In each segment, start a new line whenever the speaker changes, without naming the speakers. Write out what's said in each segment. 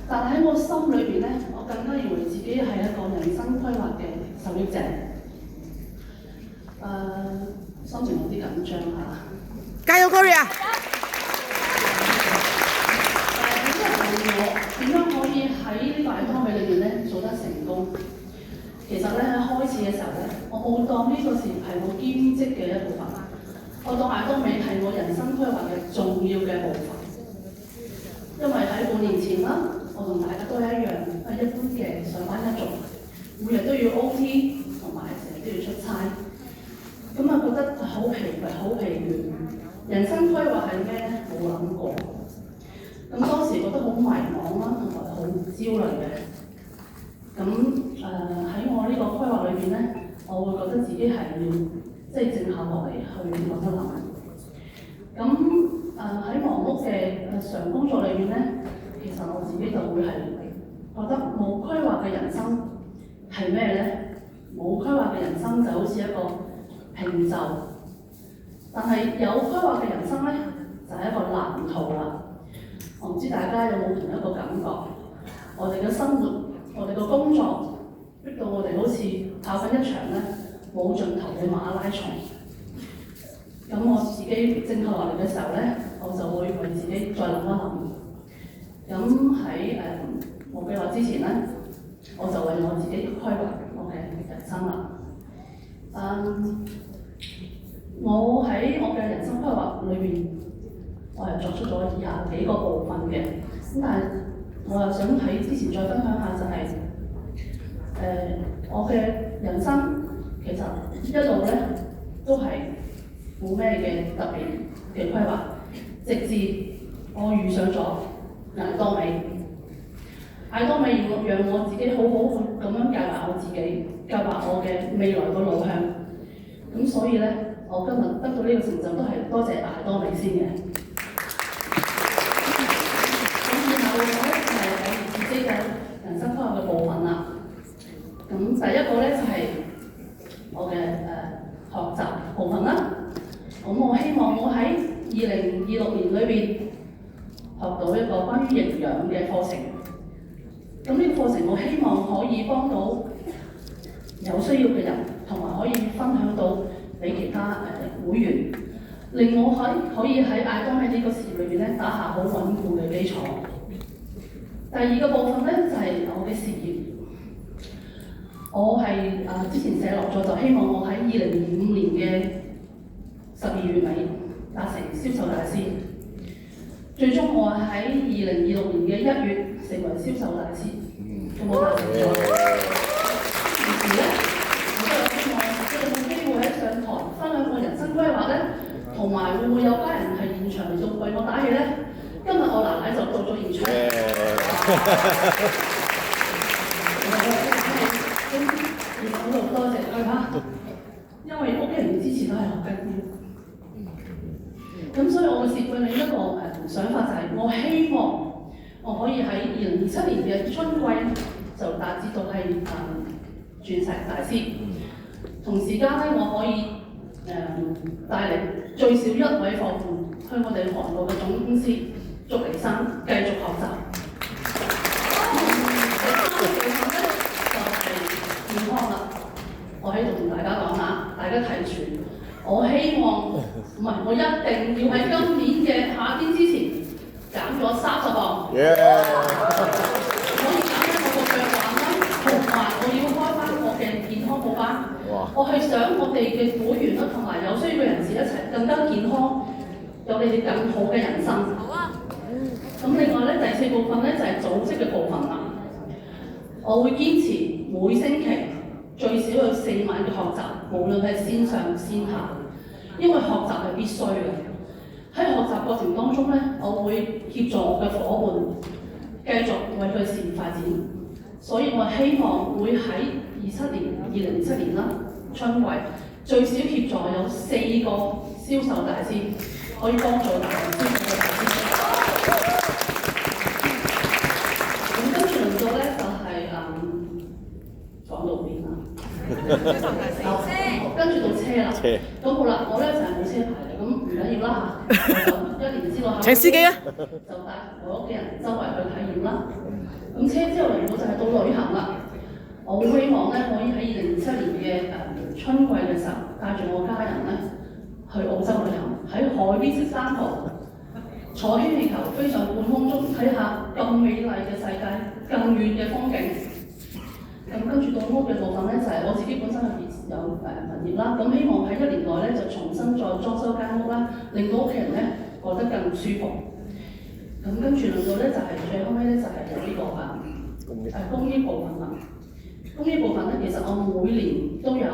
但喺我心裏邊咧，我更加認為自己係一個人生規劃嘅受益者。心情有啲緊張嚇。
加油 Gloria！
點樣可以喺呢個艾多美裏邊咧做得成功？其實咧喺開始嘅時候咧，我冇當呢個事係我兼職嘅一部分，我當艾多美係我人生規劃嘅重要嘅部分。因為喺半年前啦，我同大家都係一樣，係一般嘅上班一族，每日都要 OT， 同埋成日都要出差，咁啊覺得好疲倦。人生規劃係咩咧？冇諗過。咁當時覺得好迷茫啦，同埋好焦慮嘅。咁喺我呢個規劃裏邊咧，我會覺得自己係要靜下落嚟去諗一諗。咁喺忙碌嘅日常工作裏邊咧，其實我自己就會係覺得冇規劃嘅人生係咩咧？冇規劃嘅人生就好似一個平就，但係有規劃嘅人生咧就係一個藍圖啦。我唔知大家有冇同一個感覺？我哋嘅生活，我哋嘅工作，逼到我哋好似跑緊一場咧冇盡頭嘅馬拉松。咁我自己靜下落嚟嘅時候咧，我就會為自己再諗一諗。咁喺冇計劃之前咧，我就為我自己規劃我嘅人生啦。我喺我嘅人生規劃裏邊，我係作出咗以下幾個部分嘅。咁但係我又想喺之前再分享下，就係我嘅人生其實一路咧都係冇咩嘅特別嘅規劃，直至我遇上咗艾多美。艾多美要讓我自己好好咁樣計劃我自己，計劃我嘅未來個路向。咁所以咧，我今日得到呢個成就都係多謝艾多美先嘅。咁然後咧就係我自己嘅人生規劃嘅部分啦。咁第一個咧就係我嘅學習部分啦。咁我希望我喺2026年裏邊學到一個關於營養嘅課程。咁呢個課程我希望可以幫到有需要嘅人，同埋可以分享到俾其他會員，令我可以喺艾多美呢個事業裏邊咧打下好穩固嘅基礎。第二個部分咧就係我嘅事業。我係之前寫落咗，就希望我喺2025年嘅12月尾達成銷售大師。最終我喺2026年嘅1月成為銷售大師，咁我達成咗。同時咧，我都有希望有冇機會喺上台分享我人生規劃咧，同埋會唔會有家人係現場嚟到為我打氣咧？今日我奶奶就到咗現場。我好多謝佢嚇，因為屋企人嘅支持都係好緊要。咁所以我嘅設計另一個想法就係，我希望我可以喺2027年嘅春季就達至到係鑽石大師。同時間咧，我可以帶領最少1位貨戶向我哋韓國嘅總公司祝尼生繼續學習。健康啦，我喺度同大家講下，大家睇住。我希望唔係，我一定要喺今年嘅夏天之前減咗30磅。可以減低我個腳環啦，同埋我要開翻我嘅健康課班。我係想我哋嘅會員啦，同埋有需要嘅人士一齊更加健康，有你哋更好嘅人生。好啊。咁另外咧，第4部分咧就係組織嘅部分啦。我會堅持每星期最少有4晚嘅學習，無論係線上線下，因為學習係必須嘅。喺學習過程當中咧，我會協助我嘅伙伴繼續為佢事業發展。所以我希望會喺2027年啦，春季最少協助有4個銷售大師，可以幫助大家銷售嘅大師。咁跟住輪到咧就係講到邊啦？跟住到車啦。咁好啦，我咧就係冇車牌嘅，咁唔緊要啦嚇。1年之內請司機啊，就帶我屋企人周圍去體驗啦。咁車之後嚟到就係到旅行啦。我好希望咧可以喺2027年嘅春季嘅時候，帶住我家人咧去澳洲旅行，喺海邊食生蠔，坐氣球飛上半空中，睇下咁美麗嘅世界，更遠嘅風景。咁跟住到屋嘅部分咧，就係、我自己本身有物業啦，咁希望喺1年內咧就重新再裝修間屋啦，令到屋企人咧過得更舒服。咁跟住輪到咧就係、最後尾咧就係有呢個公益部分啦。公益部分咧，其實我每年都有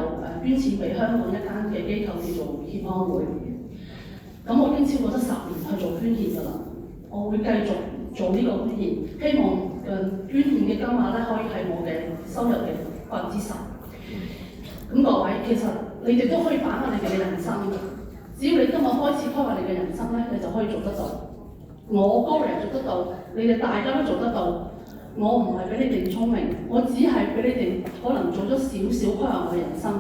捐錢俾香港一間嘅機構叫做協安會。咁我已經超過咗10年去做捐獻㗎啦，我會繼續做呢個捐獻，希望捐獻嘅金額咧可以係我嘅收入嘅10%。咁各位，其實你哋都可以把握你哋嘅人生㗎，只要你今日開始規劃你嘅人生咧，你就可以做得到。我高人做得到，你哋大家都做得到。我唔係比你哋聰明，我只係比你哋可能做咗少少規劃嘅人生。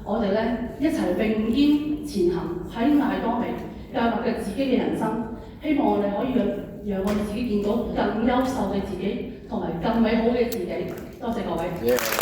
我哋咧一齊並肩前行，喺艾多美計劃嘅自己嘅人生，希望我哋可以讓我哋自己見到更優秀嘅自己，同埋更美好嘅自己。多謝各位。